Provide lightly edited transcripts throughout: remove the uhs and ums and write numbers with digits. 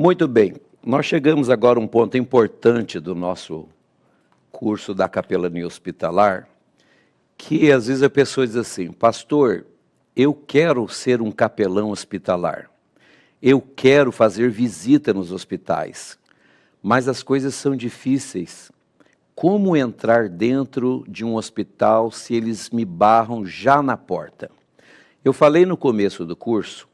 Muito bem, nós chegamos agora a um ponto importante do nosso curso da capelania hospitalar, que às vezes a pessoa diz assim: pastor, eu quero ser um capelão hospitalar, eu quero fazer visita nos hospitais, mas as coisas são difíceis. Como entrar dentro de um hospital se eles me barram já na porta? Eu falei no começo do curso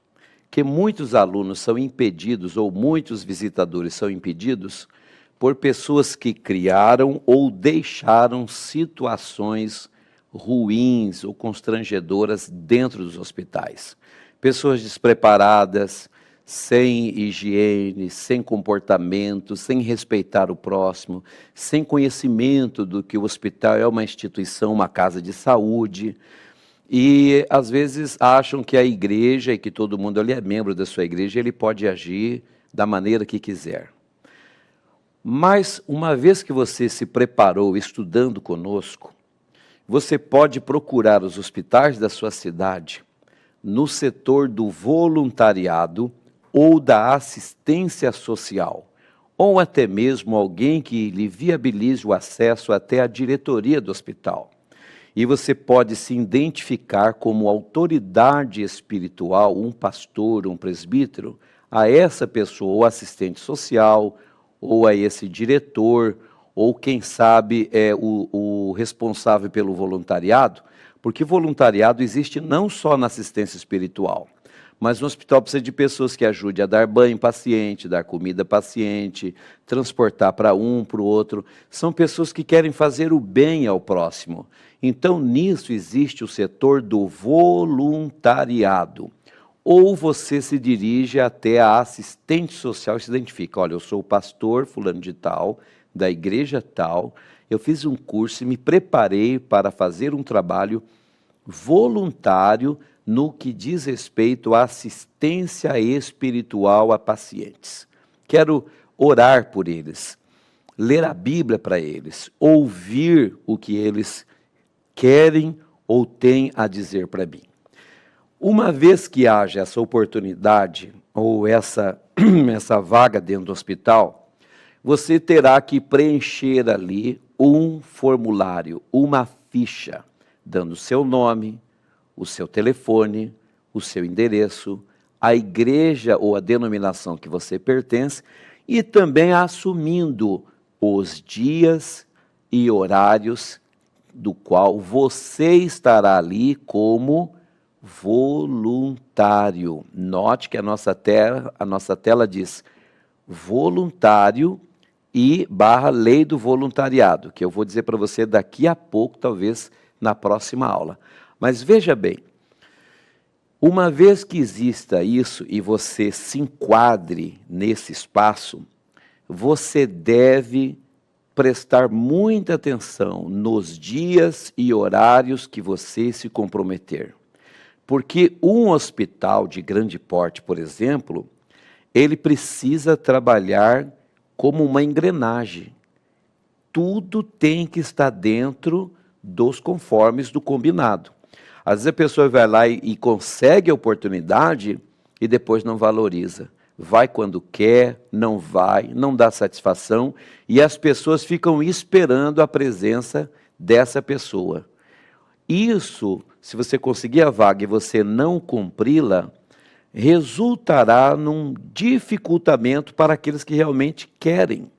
que muitos alunos são impedidos, ou muitos visitadores são impedidos, por pessoas que criaram ou deixaram situações ruins ou constrangedoras dentro dos hospitais. Pessoas despreparadas, sem higiene, sem comportamento, sem respeitar o próximo, sem conhecimento do que o hospital é uma instituição, uma casa de saúde. E às vezes acham que a igreja e que todo mundo ali é membro da sua igreja, ele pode agir da maneira que quiser. Mas uma vez que você se preparou estudando conosco, você pode procurar os hospitais da sua cidade no setor do voluntariado ou da assistência social, ou até mesmo alguém que lhe viabilize o acesso até a diretoria do hospital. E você pode se identificar como autoridade espiritual, um pastor, um presbítero, a essa pessoa, ou assistente social, ou a esse diretor, ou quem sabe é o responsável pelo voluntariado, porque voluntariado existe não só na assistência espiritual, mas no hospital precisa de pessoas que ajudem a dar banho em paciente, dar comida a paciente, transportar para um, para o outro. São pessoas que querem fazer o bem ao próximo. Então, nisso existe o setor do voluntariado. Ou você se dirige até a assistente social e se identifica: olha, eu sou o pastor fulano de tal, da igreja tal, eu fiz um curso e me preparei para fazer um trabalho voluntário no que diz respeito à assistência espiritual a pacientes. Quero orar por eles, ler a Bíblia para eles, ouvir o que eles querem ou têm a dizer para mim. Uma vez que haja essa oportunidade ou essa vaga dentro do hospital, você terá que preencher ali um formulário, uma ficha, dando o seu nome, o seu telefone, o seu endereço, a igreja ou a denominação que você pertence e também assumindo os dias e horários do qual você estará ali como voluntário. Note que a nossa tela diz voluntário e / lei do voluntariado, que eu vou dizer para você daqui a pouco, talvez na próxima aula. Mas veja bem, uma vez que exista isso e você se enquadre nesse espaço, você deve prestar muita atenção nos dias e horários que você se comprometer. Porque um hospital de grande porte, por exemplo, ele precisa trabalhar como uma engrenagem. Tudo tem que estar dentro dos conformes do combinado. Às vezes a pessoa vai lá e consegue a oportunidade e depois não valoriza. Vai quando quer, não vai, não dá satisfação e as pessoas ficam esperando a presença dessa pessoa. Isso, se você conseguir a vaga e você não cumpri-la, resultará num dificultamento para aqueles que realmente querem.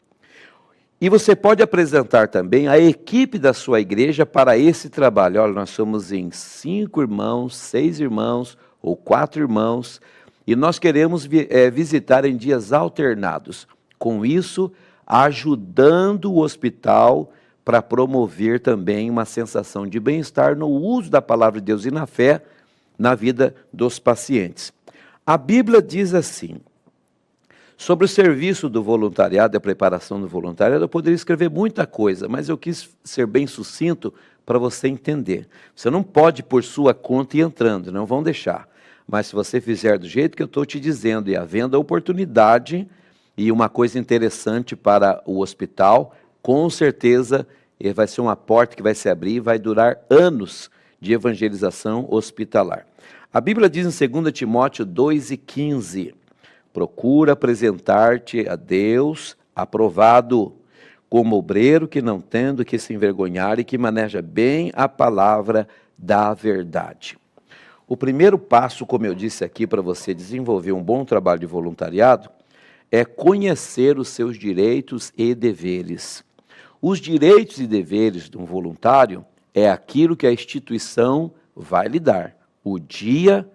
E você pode apresentar também a equipe da sua igreja para esse trabalho. Olha, nós somos em 5 irmãos, 6 irmãos ou 4 irmãos, e nós queremos visitar em dias alternados. Com isso, ajudando o hospital para promover também uma sensação de bem-estar no uso da palavra de Deus e na fé na vida dos pacientes. A Bíblia diz assim: sobre o serviço do voluntariado e a preparação do voluntariado, eu poderia escrever muita coisa, mas eu quis ser bem sucinto para você entender. Você não pode por sua conta ir entrando, não vão deixar. Mas se você fizer do jeito que eu estou te dizendo, e havendo a oportunidade, e uma coisa interessante para o hospital, com certeza vai ser uma porta que vai se abrir e vai durar anos de evangelização hospitalar. A Bíblia diz em 2 Timóteo 2:15, Procura apresentar-te a Deus aprovado, como obreiro que não tendo que se envergonhar e que maneja bem a palavra da verdade. O primeiro passo, como eu disse aqui, para você desenvolver um bom trabalho de voluntariado, é conhecer os seus direitos e deveres. Os direitos e deveres de um voluntário é aquilo que a instituição vai lhe dar. O dia,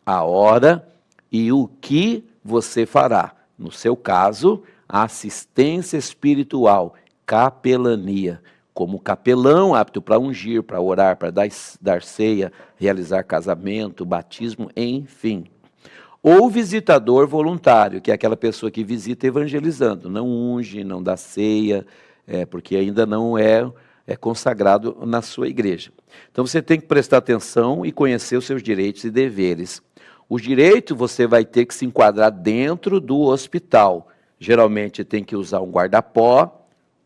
a hora e o que você fará. No seu caso, a assistência espiritual, capelania. Como capelão, apto para ungir, para orar, para dar ceia, realizar casamento, batismo, enfim. Ou visitador voluntário, que é aquela pessoa que visita evangelizando, não unge, não dá ceia, porque ainda não é consagrado na sua igreja. Então você tem que prestar atenção e conhecer os seus direitos e deveres. Os direitos você vai ter que se enquadrar dentro do hospital. Geralmente tem que usar um guarda-pó,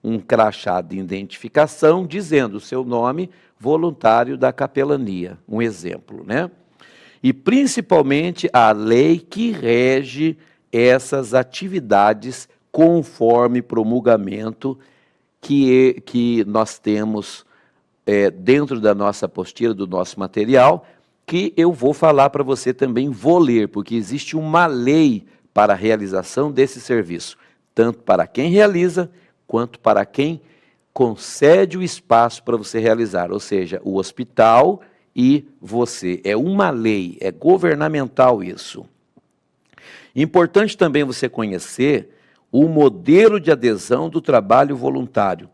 um crachá de identificação, dizendo o seu nome, voluntário da capelania, um exemplo, né? E principalmente a lei que rege essas atividades conforme promulgamento que nós temos dentro da nossa apostila, do nosso material, que eu vou falar para você também, vou ler, porque existe uma lei para a realização desse serviço, tanto para quem realiza, quanto para quem concede o espaço para você realizar, ou seja, o hospital e você. É uma lei, é governamental isso. Importante também você conhecer o modelo de adesão do trabalho voluntário,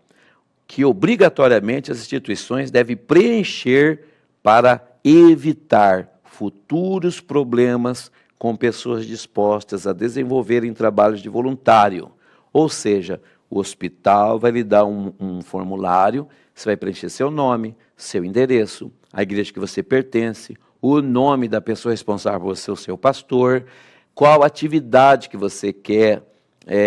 que obrigatoriamente as instituições devem preencher para evitar futuros problemas com pessoas dispostas a desenvolverem trabalhos de voluntário. Ou seja, o hospital vai lhe dar um formulário, você vai preencher seu nome, seu endereço, a igreja que você pertence, o nome da pessoa responsável por ser o seu pastor, qual atividade que você quer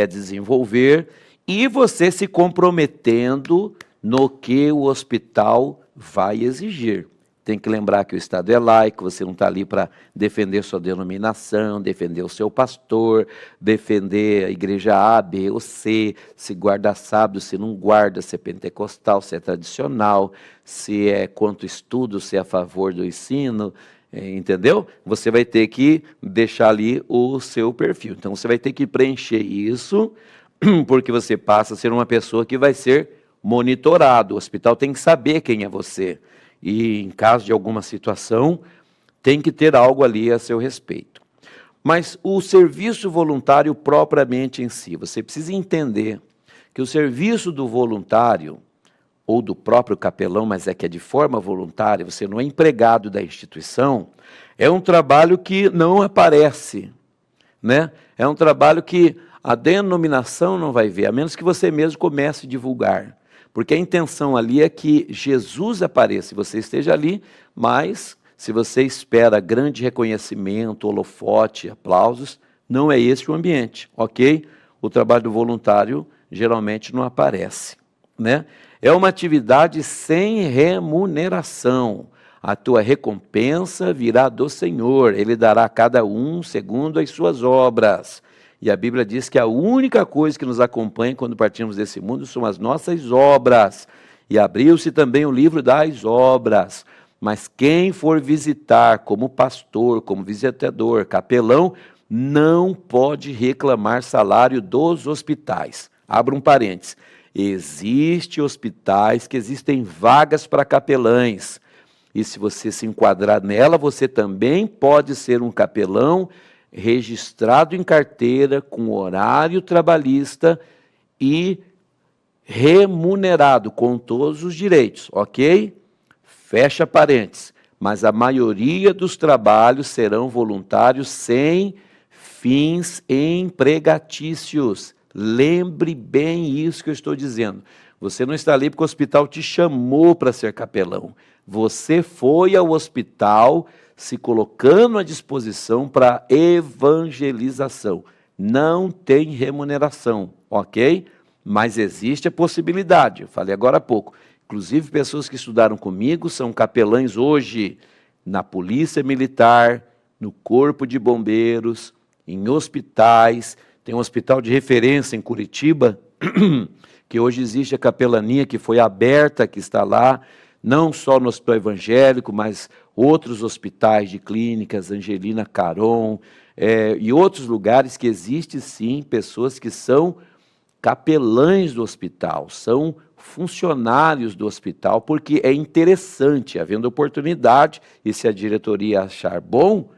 desenvolver, e você se comprometendo no que o hospital vai exigir. Tem que lembrar que o Estado é laico, você não está ali para defender sua denominação, defender o seu pastor, defender a igreja A, B ou C, se guarda sábado, se não guarda, se é pentecostal, se é tradicional, se é contra o estudo, se é a favor do ensino, entendeu? Você vai ter que deixar ali o seu perfil. Então você vai ter que preencher isso, porque você passa a ser uma pessoa que vai ser monitorado. O hospital tem que saber quem é você. E em caso de alguma situação, tem que ter algo ali a seu respeito. Mas o serviço voluntário propriamente em si, você precisa entender que o serviço do voluntário, ou do próprio capelão, mas é que é de forma voluntária, você não é empregado da instituição, é um trabalho que não aparece, né? É um trabalho que a denominação não vai ver, a menos que você mesmo comece a divulgar. Porque a intenção ali é que Jesus apareça, você esteja ali, mas se você espera grande reconhecimento, holofote, aplausos, não é esse o ambiente, ok? O trabalho do voluntário geralmente não aparece, né? É uma atividade sem remuneração. A tua recompensa virá do Senhor, Ele dará a cada um segundo as suas obras. E a Bíblia diz que a única coisa que nos acompanha quando partimos desse mundo são as nossas obras. E abriu-se também o livro das obras. Mas quem for visitar como pastor, como visitador, capelão, não pode reclamar salário dos hospitais. Abra um parênteses. Existem hospitais que existem vagas para capelães. E se você se enquadrar nela, você também pode ser um capelão registrado em carteira, com horário trabalhista e remunerado com todos os direitos, ok? Fecha parênteses. Mas a maioria dos trabalhos serão voluntários sem fins empregatícios. Lembre bem isso que eu estou dizendo. Você não está ali porque o hospital te chamou para ser capelão. Você foi ao hospital se colocando à disposição para evangelização. Não tem remuneração, ok? Mas existe a possibilidade, eu falei agora há pouco. Inclusive, pessoas que estudaram comigo são capelães hoje na Polícia Militar, no Corpo de Bombeiros, em hospitais. Tem um hospital de referência em Curitiba, que hoje existe a capelania que foi aberta, que está lá, não só no hospital evangélico, mas outros hospitais de clínicas, Angelina Caron, e outros lugares que existe sim pessoas que são capelães do hospital, são funcionários do hospital, porque é interessante, havendo oportunidade, e se a diretoria achar bom,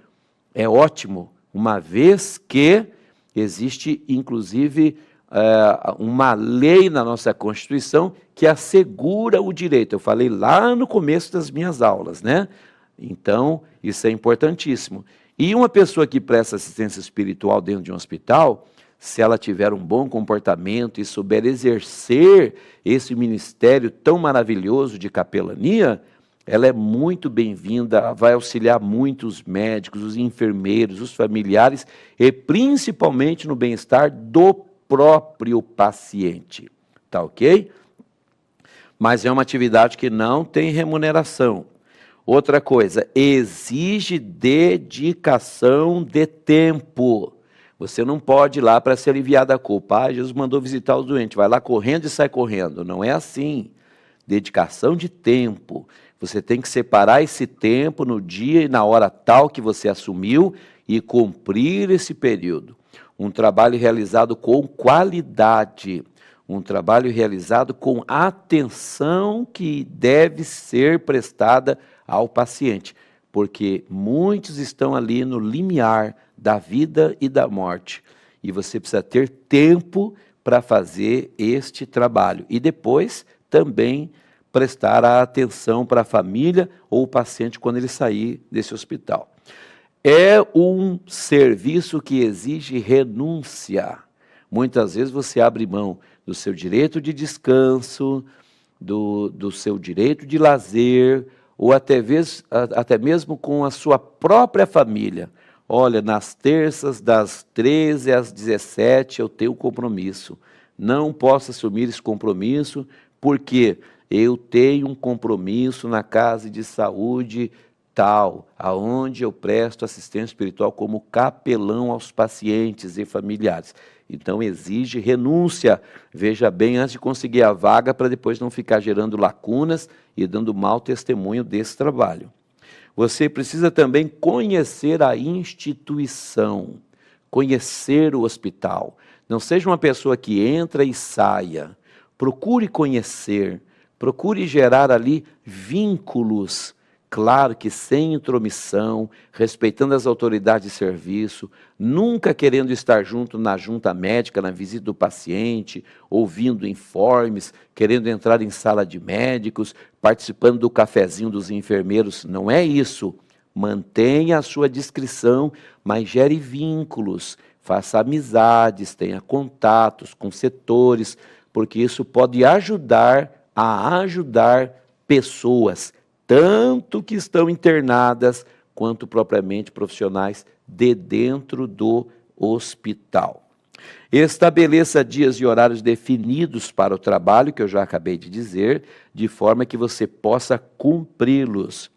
é ótimo, uma vez que existe, inclusive, uma lei na nossa Constituição que assegura o direito. Eu falei lá no começo das minhas aulas, né? Então, isso é importantíssimo. E uma pessoa que presta assistência espiritual dentro de um hospital, se ela tiver um bom comportamento e souber exercer esse ministério tão maravilhoso de capelania, ela é muito bem-vinda, vai auxiliar muito os médicos, os enfermeiros, os familiares e principalmente no bem-estar do próprio paciente. Tá ok? Mas é uma atividade que não tem remuneração. Outra coisa, exige dedicação de tempo. Você não pode ir lá para se aliviar da culpa. Jesus mandou visitar os doentes, vai lá correndo e sai correndo. Não é assim. Dedicação de tempo. Você tem que separar esse tempo no dia e na hora tal que você assumiu e cumprir esse período. Um trabalho realizado com qualidade, um trabalho realizado com atenção que deve ser prestada ao paciente, porque muitos estão ali no limiar da vida e da morte, e você precisa ter tempo para fazer este trabalho, e depois também prestar a atenção para a família ou o paciente quando ele sair desse hospital. É um serviço que exige renúncia. Muitas vezes você abre mão do seu direito de descanso, do seu direito de lazer, ou até mesmo com a sua própria família. Olha, nas terças, das 13 às 17, eu tenho compromisso. Não posso assumir esse compromisso, porque eu tenho um compromisso na casa de saúde tal, aonde eu presto assistência espiritual como capelão aos pacientes e familiares. Então exige renúncia, veja bem, antes de conseguir a vaga, para depois não ficar gerando lacunas e dando mau testemunho desse trabalho. Você precisa também conhecer a instituição, conhecer o hospital. Não seja uma pessoa que entra e saia. Procure conhecer, procure gerar ali vínculos, claro que sem intromissão, respeitando as autoridades de serviço, nunca querendo estar junto na junta médica, na visita do paciente, ouvindo informes, querendo entrar em sala de médicos, participando do cafezinho dos enfermeiros. Não é isso. Mantenha a sua discrição, mas gere vínculos, faça amizades, tenha contatos com setores, porque isso pode ajudar a ajudar pessoas, tanto que estão internadas, quanto propriamente profissionais de dentro do hospital. Estabeleça dias e horários definidos para o trabalho, que eu já acabei de dizer, de forma que você possa cumpri-los.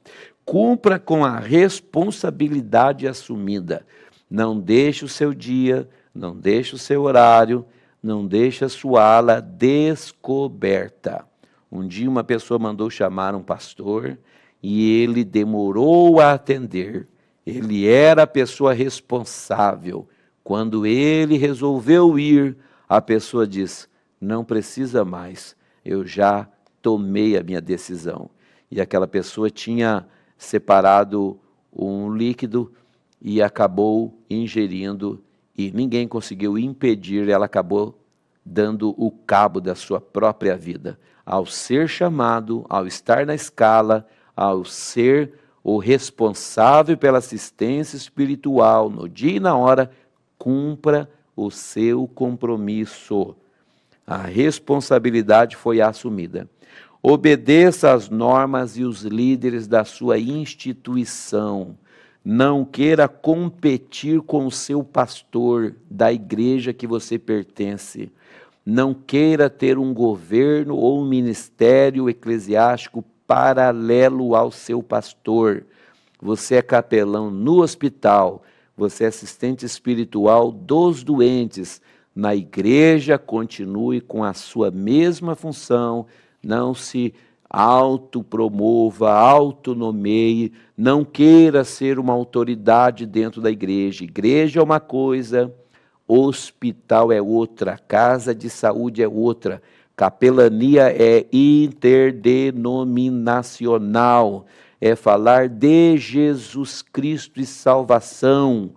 Cumpra com a responsabilidade assumida. Não deixe o seu dia, não deixe o seu horário, não deixe a sua ala descoberta. Um dia uma pessoa mandou chamar um pastor e ele demorou a atender. Ele era a pessoa responsável. Quando ele resolveu ir, a pessoa disse: não precisa mais, eu já tomei a minha decisão. E aquela pessoa tinha separado um líquido e acabou ingerindo, e ninguém conseguiu impedir, ela acabou dando o cabo da sua própria vida. Ao ser chamado, ao estar na escala, ao ser o responsável pela assistência espiritual no dia e na hora, cumpra o seu compromisso. A responsabilidade foi assumida. Obedeça às normas e os líderes da sua instituição. Não queira competir com o seu pastor da igreja que você pertence. Não queira ter um governo ou um ministério eclesiástico paralelo ao seu pastor. Você é capelão no hospital, você é assistente espiritual dos doentes. Na igreja, continue com a sua mesma função, não se autopromova, autonomeie, não queira ser uma autoridade dentro da igreja. Igreja é uma coisa, hospital é outra, casa de saúde é outra, capelania é interdenominacional, é falar de Jesus Cristo e salvação.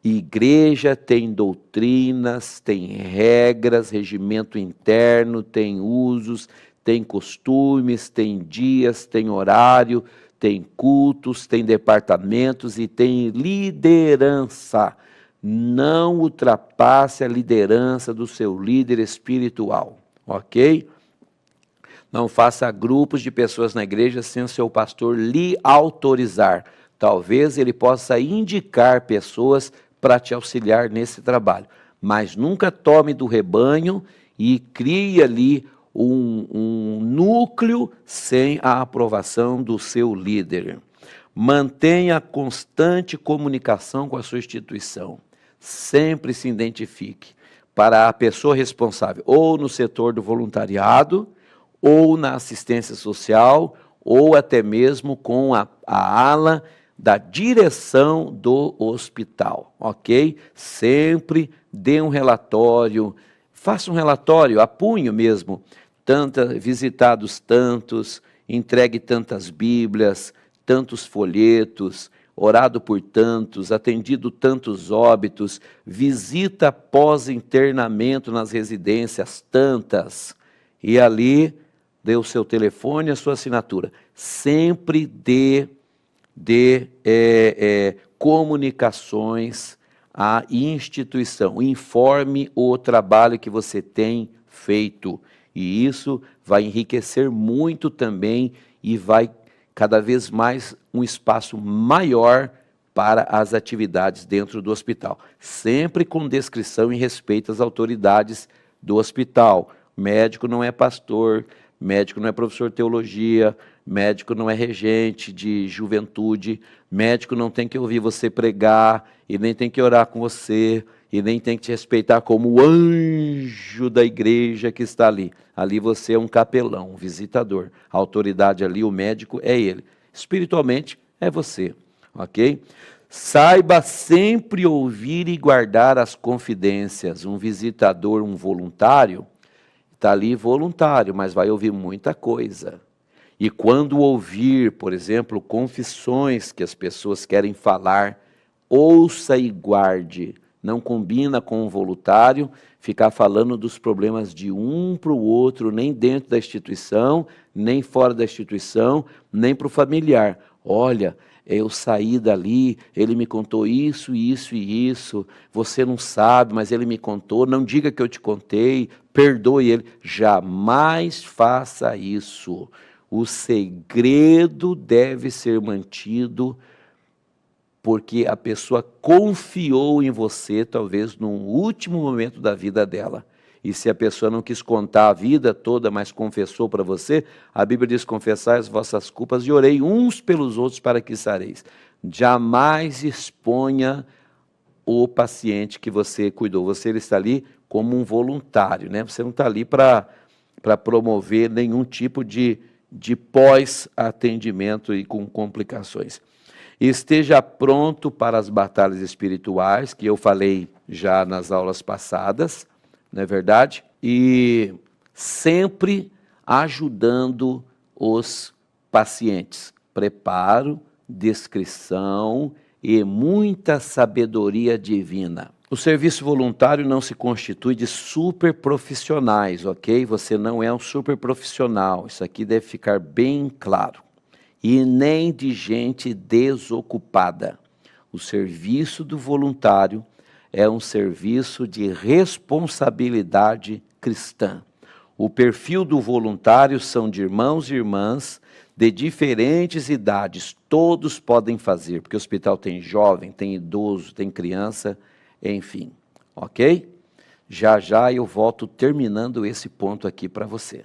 Igreja tem doutrinas, tem regras, regimento interno, tem usos, tem costumes, tem dias, tem horário, tem cultos, tem departamentos e tem liderança. Não ultrapasse a liderança do seu líder espiritual, ok? Não faça grupos de pessoas na igreja sem o seu pastor lhe autorizar. Talvez ele possa indicar pessoas para te auxiliar nesse trabalho, mas nunca tome do rebanho e crie ali um núcleo sem a aprovação do seu líder. Mantenha constante comunicação com a sua instituição. Sempre se identifique para a pessoa responsável, ou no setor do voluntariado, ou na assistência social, ou até mesmo com a ala da direção do hospital, ok? Sempre dê um relatório, faça um relatório, a punho mesmo, visitados tantos, entregue tantas bíblias, tantos folhetos, orado por tantos, atendido tantos óbitos, visita pós-internamento nas residências tantas, e ali dê o seu telefone, a sua assinatura. Sempre dê comunicações à instituição, informe o trabalho que você tem feito, e isso vai enriquecer muito também e vai cada vez mais um espaço maior para as atividades dentro do hospital, sempre com descrição e respeito às autoridades do hospital. Médico não é pastor, médico não é professor de teologia, médico não é regente de juventude, médico não tem que ouvir você pregar, e nem tem que orar com você, e nem tem que te respeitar como o anjo da igreja que está ali. Ali você é um capelão, um visitador. A autoridade ali, o médico, é ele. Espiritualmente, é você, ok? Saiba sempre ouvir e guardar as confidências. Um visitador, um voluntário, está ali voluntário, mas vai ouvir muita coisa. E quando ouvir, por exemplo, confissões que as pessoas querem falar, ouça e guarde. Não combina com um voluntário ficar falando dos problemas de um para o outro, nem dentro da instituição, nem fora da instituição, nem para o familiar. Olha, eu saí dali, ele me contou isso, isso e isso, você não sabe, mas ele me contou, não diga que eu te contei, perdoe ele. Jamais faça isso. O segredo deve ser mantido porque a pessoa confiou em você, talvez no último momento da vida dela. E se a pessoa não quis contar a vida toda, mas confessou para você, a Bíblia diz: confessai as vossas culpas e orei uns pelos outros para que sareis. Jamais exponha o paciente que você cuidou. Você está ali como um voluntário, né? Você não está ali para promover nenhum tipo de pós-atendimento e com complicações. Esteja pronto para as batalhas espirituais, que eu falei já nas aulas passadas, não é verdade? E sempre ajudando os pacientes. Preparo, descrição e muita sabedoria divina. O serviço voluntário não se constitui de super profissionais, ok? Você não é um super profissional, isso aqui deve ficar bem claro. E nem de gente desocupada. O serviço do voluntário é um serviço de responsabilidade cristã. O perfil do voluntário são de irmãos e irmãs de diferentes idades, todos podem fazer, porque o hospital tem jovem, tem idoso, tem criança, enfim, ok? Já já eu volto terminando esse ponto aqui para você.